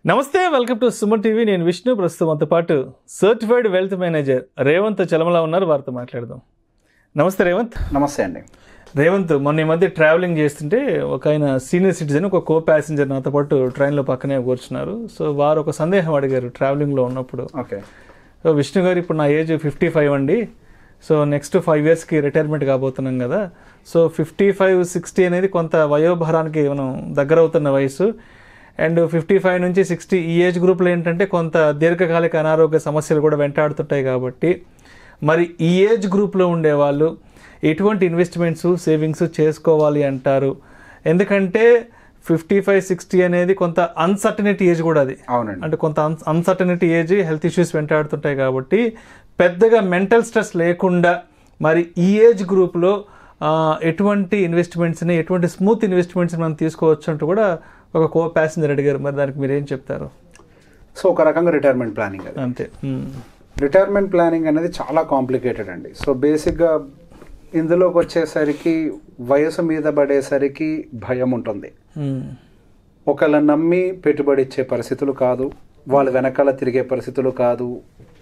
నమస్తే, welcome to Suman TV. నేను విష్ణు. ప్రస్తుతం మనతో పాటు certified wealth manager Revanth Chalamala ఉన్నారు. వారితో మాట్లాడదాం. నమస్తే రేవంత్. నమస్తే అండి. రేవంత్, మొన్న ఈ మధ్య ట్రావెలింగ్ చేస్తుంటే ఒక ఆయన సీనియర్ సిటిజన్, ఒక కో ప్యాసింజర్ నాతో పాటు ట్రైన్లో పక్కనే కూర్చున్నారు. సో వారు ఒక సందేహం అడిగారు ట్రావెలింగ్లో ఉన్నప్పుడు. ఓకే. సో విష్ణు గారు, ఇప్పుడు నా ఏజ్ 55 అండి. సో నెక్స్ట్ 5 ఇయర్స్కి రిటైర్మెంట్ కాబోతున్నాం కదా. సో 55-60 అనేది కొంత వయోభారానికి మనం దగ్గర అవుతున్న వయసు. అండ్ 55 నుంచి 60 ఈ ఏజ్ గ్రూప్లో ఏంటంటే కొంత దీర్ఘకాలిక అనారోగ్య సమస్యలు కూడా వెంటాడుతుంటాయి. కాబట్టి మరి ఈ ఏజ్ గ్రూప్లో ఉండేవాళ్ళు ఎటువంటి ఇన్వెస్ట్మెంట్స్, సేవింగ్స్ చేసుకోవాలి అంటారు? ఎందుకంటే 55-60 అనేది కొంత అన్సర్టనిటీ ఏజ్ కూడా. అది అవునండి. అంటే కొంత అన్సర్టనిటీ ఏజ్, హెల్త్ ఇష్యూస్ వెంటాడుతుంటాయి. కాబట్టి పెద్దగా మెంటల్ స్ట్రెస్ లేకుండా మరి ఈ ఏజ్ గ్రూప్లో ఎటువంటి ఇన్వెస్ట్మెంట్స్ని, ఎటువంటి స్మూత్ ఇన్వెస్ట్మెంట్స్ని మనం తీసుకోవచ్చు అంటూ కూడా ఒక కో ప్యాసింజర్ అడిగారు. మరి దానికి మీరు ఏం చెప్తారు? సో ఒక రకంగా రిటైర్మెంట్ ప్లానింగ్ అది. అంతే. రిటైర్మెంట్ ప్లానింగ్ అనేది చాలా కాంప్లికేటెడ్ అండి. సో బేసిక్గా ఇందులోకి వచ్చేసరికి వయసు మీద పడేసరికి భయం ఉంటుంది. ఒకళ్ళని నమ్మి పెట్టుబడి ఇచ్చే పరిస్థితులు కాదు, వాళ్ళ వెనకాల తిరిగే పరిస్థితులు కాదు.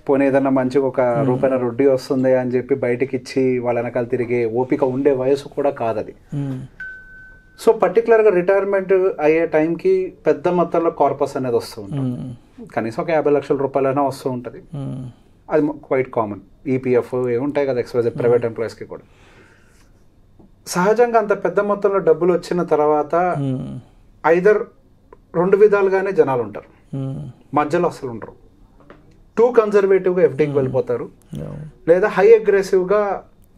పోనీ ఏదన్నా మంచిగా ఒక రూపాయల రొడ్డి వస్తుంది అని చెప్పి బయటకి ఇచ్చి వాళ్ళ వెనకాల తిరిగే ఓపిక ఉండే వయసు కూడా కాదు అది. సో పర్టికులర్గా రిటైర్మెంట్ అయ్యే టైంకి పెద్ద మొత్తంలో కార్పస్ అనేది వస్తూ ఉంటుంది. కనీసం ఒక 50 లక్షల రూపాయలైనా వస్తూ ఉంటుంది. అది క్వైట్ కామన్. ఈపీఎఫ్ ఏమి ఉంటాయి కదా, ఎక్స్వైజెడ్ ప్రైవేట్ ఎంప్లాయీస్కి కూడా. సహజంగా అంత పెద్ద మొత్తంలో డబ్బులు వచ్చిన తర్వాత ఐదర్ 2 విధాలుగానే జనాలు ఉంటారు, మధ్యలో అసలు ఉండరు. టూ కన్జర్వేటివ్గా ఎఫ్డీకి వెళ్ళిపోతారు, లేదా హై అగ్రెసివ్గా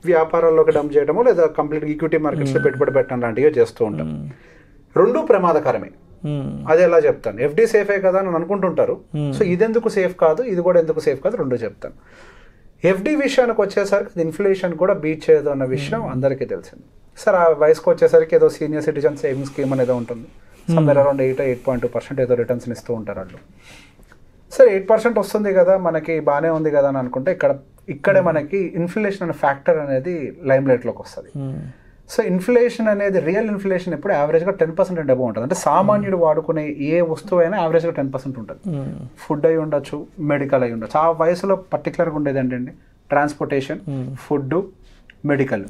వ్యాపారాల్లోకి డంప్ చేయడము, లేదా కంప్లీట్ ఈక్విటీ మార్కెట్స్లో పెట్టుబడి పెట్టడం లాంటివి చేస్తూ ఉంటారు. రెండూ ప్రమాదకరమే. అది ఎలా చెప్తాను, ఎఫ్డీ సేఫే కదా అని అనుకుంటుంటారు. సో ఇదెందుకు సేఫ్ కాదు, ఇది కూడా ఎందుకు సేఫ్ కాదు, రెండూ చెప్తాను. ఎఫ్డీ విషయానికి వచ్చేసరికి ఇన్ఫ్లేషన్ కూడా బీట్ చేయదు అన్న విషయం అందరికీ తెలిసింది. సార్ ఆ వయసుకు వచ్చేసరికి ఏదో సీనియర్ సిటిజన్ సేవింగ్ స్కీమ్ అనేది ఉంటుంది. సమ్వేర్ అరౌండ్ 8.2% ఏదో రిటర్న్స్ ఇస్తూ ఉంటారు వాళ్ళు. సరే 8% వస్తుంది కదా, మనకి బాగానే ఉంది కదా అని అనుకుంటే ఇక్కడే మనకి ఇన్ఫ్లేషన్ అనే ఫ్యాక్టర్ అనేది లైమ్ లైట్లోకి వస్తుంది. సో ఇన్ఫ్లేషన్ అనేది, రియల్ ఇన్ఫ్లేషన్ ఎప్పుడు యావరేజ్గా 10% అండ్ అబౌవ్ ఉంటుంది. అంటే సామాన్యుడు వాడుకునే ఏ వస్తువు అయినా యావరేజ్గా 10% ఉంటుంది. ఫుడ్ అయి ఉండొచ్చు, మెడికల్ అయి ఉండొచ్చు. ఆ వయసులో పర్టికులర్గా ఉండేది ఏంటంటే ట్రాన్స్పోర్టేషన్, ఫుడ్, మెడికల్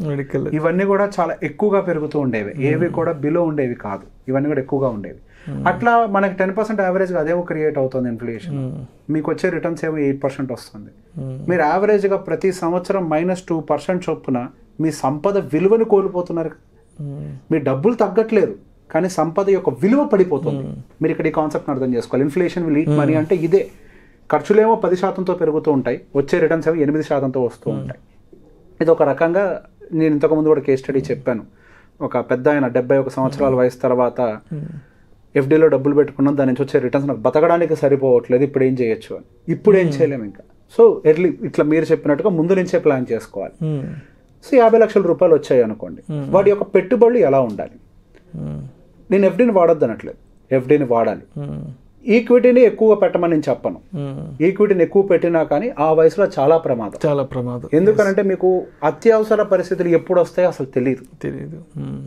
ఇవన్నీ కూడా చాలా ఎక్కువగా పెరుగుతూ ఉండేవి. ఏవి కూడా బిలో ఉండేవి కాదు, ఇవన్నీ కూడా ఎక్కువగా ఉండేవి. అట్లా మనకి 10% యావరేజ్గా అదేమో క్రియేట్ అవుతుంది ఇన్ఫ్లేషన్. మీకు వచ్చే రిటర్న్స్ ఏమో 8% వస్తుంది. మీరు యావరేజ్గా ప్రతి సంవత్సరం -2% చొప్పున మీ సంపద విలువను కోల్పోతున్నారు. మీ డబ్బులు తగ్గట్లేదు, కానీ సంపద యొక్క విలువ పడిపోతుంది. మీరు ఇక్కడ ఈ కాన్సెప్ట్ని అర్థం చేసుకోవాలి. ఇన్ఫ్లేషన్ విల్ ఈట్ మనీ అంటే ఇదే. ఖర్చులేమో 10%తో పెరుగుతూ ఉంటాయి, వచ్చే రిటర్న్స్ ఏమో 8%తో వస్తూ ఉంటాయి. ఇది ఒక రకంగా నేను ఇంతకుముందు కూడా కేస్ స్టడీ చెప్పాను. ఒక పెద్ద ఆయన 71 సంవత్సరాల వయసు తర్వాత ఎఫ్డీలో డబ్బులు పెట్టుకున్నాం, దాని నుంచి వచ్చే రిటర్న్స్ నాకు బతకడానికి సరిపోవట్లేదు, ఇప్పుడు ఏం చేయొచ్చు అని. ఇప్పుడు ఏం చేయలేము ఇంకా. సో ఎర్లీ ఇట్లా మీరు చెప్పినట్టుగా ముందు నుంచే ప్లాన్ చేసుకోవాలి. సో 50 లక్షల రూపాయలు వచ్చాయి అనుకోండి, వాడి యొక్క పెట్టుబడులు ఎలా ఉండాలి? నేను ఎఫ్డీని వాడొద్దు అనట్లేదు, ఎఫ్డీని వాడాలి. ఈక్విటీని ఎక్కువ పెట్టమని నేను చెప్పను. ఈక్విటీని ఎక్కువ పెట్టినా కానీ ఆ వయసులో చాలా ప్రమాదం. ఎందుకనంటే మీకు అత్యవసర పరిస్థితులు ఎప్పుడు వస్తాయో అసలు తెలియదు.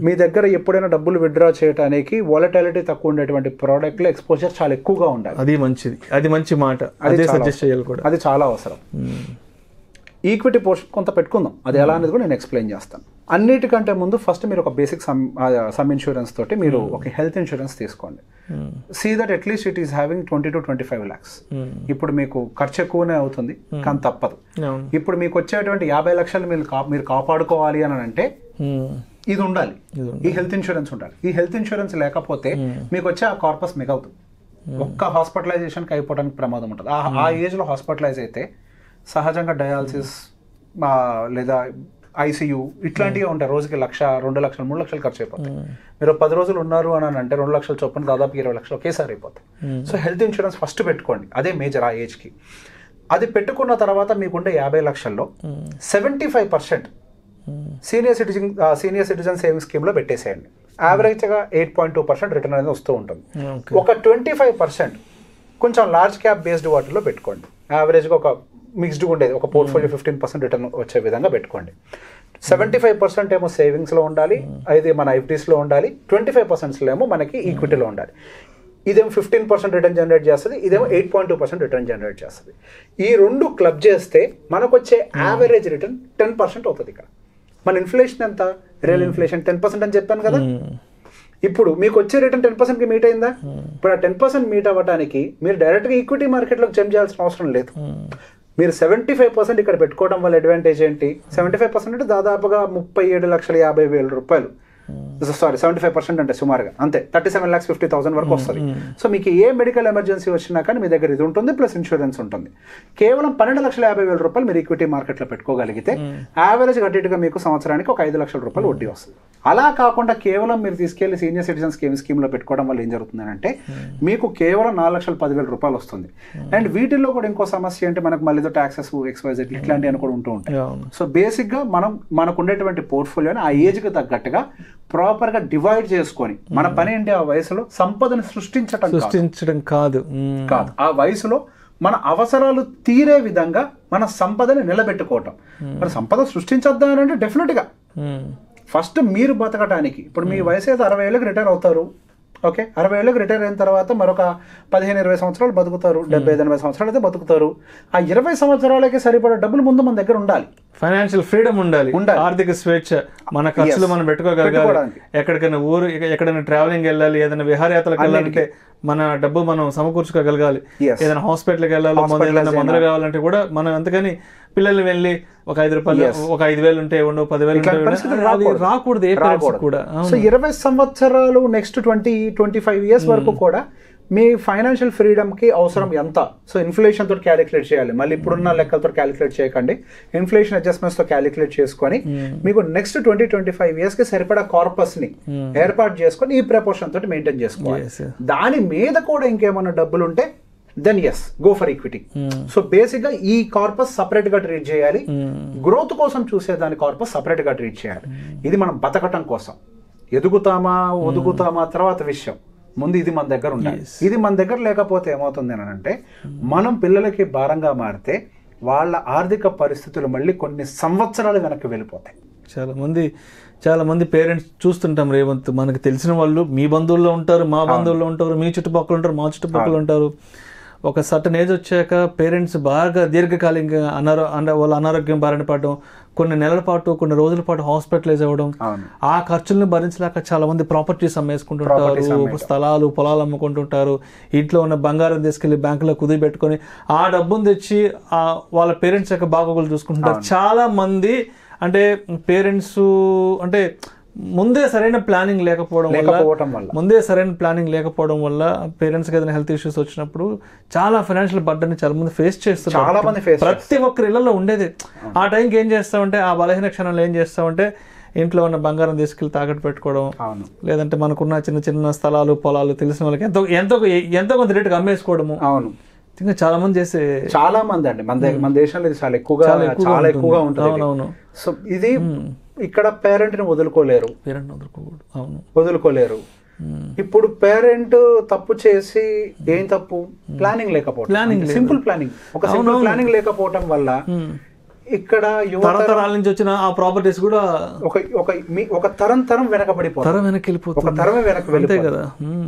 మీ దగ్గర ఎప్పుడైనా డబ్బులు విత్డ్రా చేయడానికి వాలటాలిటీ తక్కువ ఉండేటువంటి ప్రోడక్ట్లో ఎక్స్పోజర్ చాలా ఎక్కువగా ఉండాలి. అది మంచిది, అది మంచి మాట, అది సజెస్ట్ చేయాలి కూడా. అది చాలా అవసరం. ఈక్విటీ పోర్షన్ కొంత పెట్టుకుందాం, అది ఎలా అనేది కూడా నేను ఎక్స్ప్లెయిన్ చేస్తాను. అన్నిటికంటే ముందు ఫస్ట్ మీరు ఒక బేసిక్ సమ్ ఇన్సూరెన్స్ తోటి మీరు ఒక హెల్త్ ఇన్సూరెన్స్ తీసుకోండి. See that at least it is having 20 to 25 lakhs. ఇప్పుడు మీకు ఖర్చు ఎక్కువనే అవుతుంది, కానీ తప్పదు. ఇప్పుడు మీకు వచ్చేటువంటి 50 లక్షలు మీరు కాపాడుకోవాలి అని అంటే ఇది ఉండాలి, ఈ హెల్త్ ఇన్సూరెన్స్ ఉండాలి. ఈ హెల్త్ ఇన్సూరెన్స్ లేకపోతే మీకు వచ్చే ఆ కార్పస్ మిగలదు. ఒక్క హాస్పిటలైజేషన్కి అయిపోవడానికి ప్రమాదం ఉంటుంది. ఆ ఏజ్లో హాస్పిటలైజ్ అయితే సహజంగా డయాలసిస్ లేదా ఐసీయూ ఇట్లాంటివి ఉంటాయి. రోజుకి 1,00,000, 2 లక్షలు, 3 లక్షలు ఖర్చు అయిపోతాయి. మీరు 10 రోజులు ఉన్నారు అని అంటే 2 లక్షల చొప్పున దాదాపు 20 లక్షలు ఒకేసారి అయిపోతాయి. సో హెల్త్ ఇన్సూరెన్స్ ఫస్ట్ పెట్టుకోండి, అదే మేజర్ ఆ ఏజ్కి. అది పెట్టుకున్న తర్వాత మీకుండే 50 లక్షల్లో 75% సీనియర్ సిటిజన్ సేవింగ్ స్కీమ్లో పెట్టేసేయండి. యావరేజ్గా 8.2% రిటర్న్ అనేది వస్తూ ఉంటుంది. ఒక 25% కొంచెం లార్జ్ క్యాప్ బేస్డ్ వాటిలో పెట్టుకోండి. యావరేజ్గా ఒక మిక్స్డ్గా ఉండేది, ఒక పోర్ట్ఫోలియో 15% రిటర్న్ వచ్చే విధంగా పెట్టుకోండి. 75% ఏమో సేవింగ్స్లో ఉండాలి, అయితే మన ఎఫ్డీస్లో ఉండాలి, 25% ఏమో మనకి ఈక్విటీలో ఉండాలి. ఇదేమో 15% రిటర్న్ జనరేట్ చేస్తుంది, ఇదేమో 8.2% రిటర్న్ జనరేట్ చేస్తుంది. ఈ రెండు క్లబ్ చేస్తే మనకు వచ్చే యావరేజ్ రిటర్న్ 10% అవుతుంది. ఇక్కడ మన ఇన్ఫ్లేషన్ ఎంత, రియల్ ఇన్ఫ్లేషన్ 10% అని చెప్పాను కదా. ఇప్పుడు మీకు వచ్చే రిటర్న్ 10%కి మీట్ అయిందా? ఇప్పుడు ఆ 10% మీట్ అవ్వడానికి మీరు డైరెక్ట్గా ఈక్విటీ మార్కెట్లోకి జంప్ చేయాల్సిన అవసరం లేదు. మీరు 75% ఇక్కడ పెట్టుకోవడం వల్ల అడ్వాంటేజ్ ఏంటి? 75% అంటే దాదాపుగా 37,50,000 రూపాయలు. సారీ 75% అంటే సుమారుగా అంతే 37,50,000 వరకు వస్తుంది. సో మీకు ఏ మెడికల్ ఎమర్జెన్సీ వచ్చినా కానీ మీ దగ్గర ఇది ఉంటుంది, ప్లస్ ఇన్సూరెన్స్ ఉంటుంది. కేవలం 12,50,000 రూపాయలు మీరు ఈక్విటీ మార్కెట్లో పెట్టుకోగలిగితే యావరేజ్ గట్టిగా మీకు సంవత్సరానికి ఒక 5 లక్షల రూపాయలు వడ్డీ వస్తుంది. అలా కాకుండా కేవలం మీరు తీసుకెళ్లి సీనియర్ సిటిజన్ స్కీమ్లో పెట్టుకోవడం వల్ల ఏం జరుగుతుంది అంటే మీకు కేవలం 4,10,000 రూపాయలు వస్తుంది. అండ్ వీటిల్లో కూడా ఇంకో సమస్య అంటే మనకు మళ్ళీ ట్యాక్సెస్ XYZ ఇట్లాంటివి కూడా ఉంటూ ఉంటాయి. సో బేసిక్గా మనకు ఉండేటువంటి పోర్ట్ఫోలియోని ఆ ఏజ్కి తగ్గట్టుగా ప్రాపర్గా డివైడ్ చేసుకొని మన పని ఏంటి ఆ వయసులో సంపదను సృష్టించడం కాదు, ఆ వయసులో మన అవసరాలు తీరే విధంగా మన సంపదని నిలబెట్టుకోవటం. మరి సంపద సృష్టించొద్దా అని అంటే డెఫినెట్గా ఫస్ట్ మీరు బతకటానికి ఇప్పుడు మీ వయసు అయితే 60 ఏళ్ళకి రిటైర్ అవుతారు. ఓకే, 60 ఏళ్ళకి రిటైర్ అయిన తర్వాత మరొక 15-20 సంవత్సరాలు బతుకుతారు, 70-80 సంవత్సరాలు అయితే బతుకుతారు. ఆ 20 సంవత్సరాలకి సరిపడే డబ్బులు ముందు మన దగ్గర ఉండాలి, ఫైనాన్షియల్ ఫ్రీడమ్ ఉండాలి, ఆర్థిక స్వేచ్ఛ, మన ఖర్చులు మనం పెట్టుకోగలగాలి. ఎక్కడికైనా ఎక్కడైనా ట్రావెలింగ్ వెళ్ళాలి, ఏదైనా విహారయాత్రలకు వెళ్ళాలంటే మన డబ్బు మనం సమకూర్చుకోగలగాలి. ఏదైనా హాస్పిటల్కి వెళ్ళాలి, ఏదైనా మందులు కావాలంటే కూడా మనం అంతకని పిల్లలు వెళ్ళి ఒక 5 రూపాయలు ఒక 5,000 ఉంటే 10,000 రాకూడదు ఏ పేరెంట్స్ కూడా. సో 20 సంవత్సరాలు నెక్స్ట్ 20-25 ఇయర్స్ వరకు కూడా మీ ఫైనాన్షియల్ ఫ్రీడమ్కి అవసరం ఎంత? సో ఇన్ఫ్లేషన్ తోటి క్యాలిక్యులేట్ చేయాలి. మళ్ళీ ఇప్పుడున్న లెక్కలతో క్యాలిక్యులేట్ చేయకండి, ఇన్ఫ్లేషన్ అడ్జస్ట్మెంట్స్తో క్యాలిక్యులేట్ చేసుకొని మీకు నెక్స్ట్ 20-25 ఇయర్స్కి సరిపడా కార్పస్ని ఏర్పాటు చేసుకొని ఈ ప్రపోర్షన్ తోటి మెయింటైన్ చేసుకోవాలి. దాని మీద కూడా ఇంకేమన్నా డబ్బులు ఉంటే then yes go for equity. So basic గా ఈ కార్పస్ సపరేట్ గా ట్రీట్ చేయాలి, గ్రోత్ కోసం చూసేదాని కార్పస్ సపరేట్ గా ట్రీట్ చేయాలి. ఇది మనం బతకటం కోసం, ఎదుగుతామా ఒదుగుతామా తర్వాత విషయం, ముందు ఇది మన దగ్గర ఉండాలి. ఇది మన దగ్గర లేకపోతే ఏమవుతుంది అని అంటే మనం పిల్లలకి భారంగా మారితే వాళ్ళ ఆర్థిక పరిస్థితులు మళ్ళీ కొన్ని సంవత్సరాలు వెనక్కి వెళ్ళిపోతాయి. చాలా మంది పేరెంట్స్ చూస్తుంటాం రేవంత్, మనకు తెలిసిన వాళ్ళు మీ బంధువుల్లో ఉంటారు, మా బంధువుల్లో ఉంటారు, మీ చుట్టుపక్కల ఉంటారు, మా చుట్టుపక్కల ఉంటారు. ఒక సర్టన్ ఏజ్ వచ్చాక పేరెంట్స్ బాగా దీర్ఘకాలికంగా వాళ్ళ అనారోగ్యం బారిన పడడం, కొన్ని నెలల పాటు కొన్ని రోజుల పాటు హాస్పిటలైజ్ అవ్వడం, ఆ ఖర్చులను భరించలేక చాలా మంది ప్రాపర్టీస్ అమ్మేసుకుంటుంటారు, స్థలాలు పొలాలు అమ్ముకుంటుంటారు, ఇంట్లో ఉన్న బంగారం తీసుకెళ్లి బ్యాంకులో కుదిరి పెట్టుకొని ఆ డబ్బును తెచ్చి వాళ్ళ పేరెంట్స్ యొక్క బాగోగులు చూసుకుంటుంటారు. చాలా మంది అంటే పేరెంట్స్ అంటే ముందే సరైన ప్లానింగ్ లేకపోవడం వల్ల పేరెంట్స్కి ఏదైనా హెల్త్ ఇష్యూస్ వచ్చినప్పుడు చాలా ఫైనాన్షియల్ బర్డెన్ చాలా మంది ఫేస్ చేస్తున్నారు. ప్రతి ఒక్కరి ఇళ్లలో ఉండేది. ఆ టైంకి ఏం చేస్తామంటే ఆ బలహీన క్షణంలో ఏం చేస్తామంటే ఇంట్లో ఉన్న బంగారం తీసుకెళ్లి తాకట్టు పెట్టుకోవడం, లేదంటే మనకున్న చిన్న చిన్న స్థలాలు పొలాలు తెలిసిన వాళ్ళకి ఎంతో కొంత రేటుగా అమ్మేసుకోవడము. ఇంకా చాలా మంది చాలా మంది అండి మన దేశంలో ఇది చాలా ఎక్కువగా ఉంటుంది. సో ఇది ఇక్కడ పేరెంట్ ని వదులుకోలేరు. ఇప్పుడు పేరెంట్ తప్పు చేసి ఏం తప్పు? ప్లానింగ్ లేకపోవడం, సింపుల్ ప్లానింగ్ లేకపోవడం వల్ల ఇక్కడ తరతరాల నుంచి వచ్చిన ఆ ప్రాపర్టీస్ కూడా ఒక తరం వెనకబడిపోతుంది, ఒక తరమే వెనక్కి వెళ్ళిపోతుంది.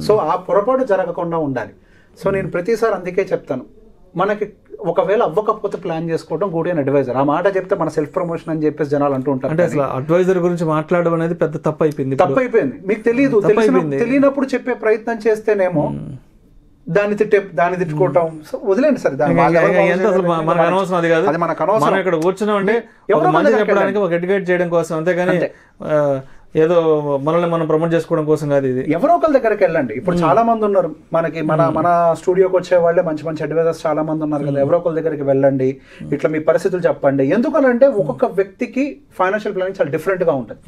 సో ఆ పొరపాటు జరగకుండా ఉండాలి. సో నేను ప్రతిసారి అందుకే చెప్తాను, మనకి ఒకవేళ అవ్వకపోతే ప్లాన్ చేసుకోవడం గుడ్ అండ్ అడ్వైజర్. ఆ మాట చెప్తే మన సెల్ఫ్ ప్రమోషన్ అని చెప్పేసి జనాలు అంటూ ఉంటారు. అంటే అసలు అడ్వైజర్ గురించి మాట్లాడడం అనేది పెద్ద తప్పు అయిపోయింది. మీకు తెలియనప్పుడు చెప్పే ప్రయత్నం చేస్తేనేమో దాన్ని తిట్టుకోవటం. వదిలేండి సార్, మనకు అనవసరం. అది కాదు, మనం ఇక్కడ కూర్చున్నాం అంటే చెప్పడానికి ఒక ఎడ్యుకేట్ చేయడం కోసం, అంతేగాని ఏదో మనల్ని మనం ప్రమోట్ చేసుకోవడం కోసం కాదు. ఇది ఎవరో ఒకరి దగ్గరికి వెళ్ళండి. ఇప్పుడు చాలా మంది ఉన్నారు మనకి, మన స్టూడియోకి వచ్చే వాళ్ళే మంచి అడ్వైజర్స్ చాలా మంది ఉన్నారు కదా. ఎవరో ఒకరి దగ్గరికి వెళ్ళండి, ఇట్లా మీ పరిస్థితులు చెప్పండి. ఎందుకనంటే ఒక్కొక్క వ్యక్తికి ఫైనాన్షియల్ ప్లానింగ్ చాలా డిఫరెంట్ గా ఉంటుంది.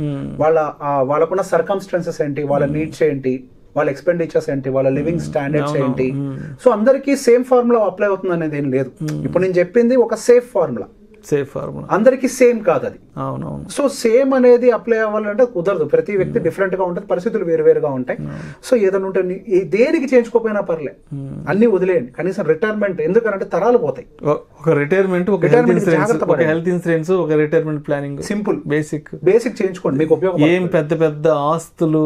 వాళ్ళకున్న సర్కమ్స్టాన్సెస్ ఏంటి, వాళ్ళ నీడ్స్ ఏంటి, వాళ్ళ ఎక్స్పెండిచర్స్ ఏంటి, వాళ్ళ లివింగ్ స్టాండర్డ్స్ ఏంటి. సో అందరికీ సేమ్ ఫార్ములా అప్లై అవుతుంది అనేది ఏం లేదు. ఇప్పుడు నేను చెప్పింది ఒక సేఫ్ ఫార్ములా. సేఫ్ ఫార్ములా అందరికీ సేమ్ కాదు అది. అవునవును. సో సేమ్ అనేది అప్లై అవ్వాలంటే కుదరదు. ప్రతి వ్యక్తి డిఫరెంట్ గా ఉంటుంది, పరిస్థితులు వేరువేరుగా ఉంటాయి. సో ఏదైనా ఉంటే దేనికి చేయించుకోపోయినా పర్లే, అన్ని వదిలేయండి. కనీసం రిటైర్మెంట్, ఎందుకంటే తరాలు పోతాయి. ఒక రిటైర్మెంట్, ఒక హెల్త్ ఇన్సూరెన్స్, ఒక రిటైర్మెంట్ ప్లానింగ్, సింపుల్ బేసిక్ చేయించుకోండి. మీకు ఉపయోగం. ఏం పెద్ద పెద్ద ఆస్తులు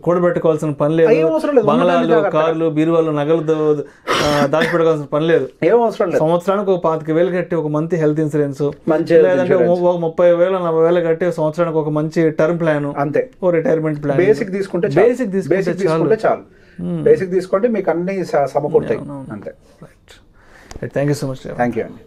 కూడబెట్టుకోవాల్సిన పని లేదు, బంగ్లాలు, కార్లు, బీరువాళ్ళు, నగలు దాచిపెట్టుకోవాల్సిన పని లేదు. ఏం అవసరం లేదు. సంవత్సరానికి ఒక 25,000 కట్టి ఒక మంచి హెల్త్ ఇన్సూరెన్స్, లేదంటే 30,000 40,000 కట్టి సంవత్సరానికి ఒక మంచి టర్మ్ ప్లాన్, అంతే. ఓ రిటైర్మెంట్ ప్లాన్. బేసిక్ తీసుకుంటే చాలు. బేసిక్ తీసుకోండి, మీకు అన్ని సమకూరుతాయి. అంతే. Thank you so much. Thank you అండి.